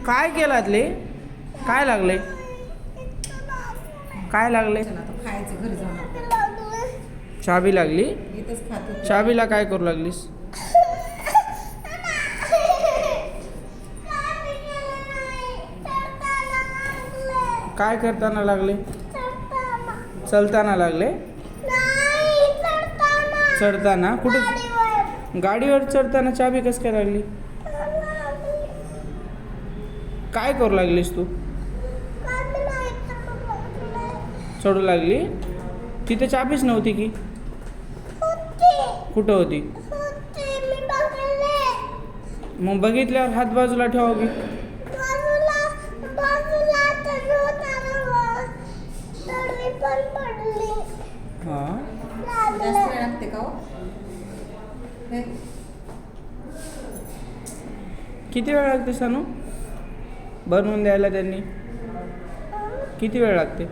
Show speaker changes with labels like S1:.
S1: काय केलातले? काय लागले? काय लागले?
S2: चला आता खायचं घरी जाऊन आपल्याला.
S1: चाबी लागली?
S2: इथंच खातो.
S1: चाबीला काय करू लागलीस? काय करताना लागले? चलताना लागले? चढताना? कुठे? गाडीवर चढताना चाबी कस काय लागली? काय करू लागलीस तू? चढू लागली? तिथे चाबीच नव्हती की? कुठं होती? मग बघितल्यावर हात बाजूला ठेवा की. हां,
S2: जास्त वेळ लागते का हो? हे,
S1: किती वेळ लागते सानू बनवून द्यायला त्यांनी? किती वेळ लागते?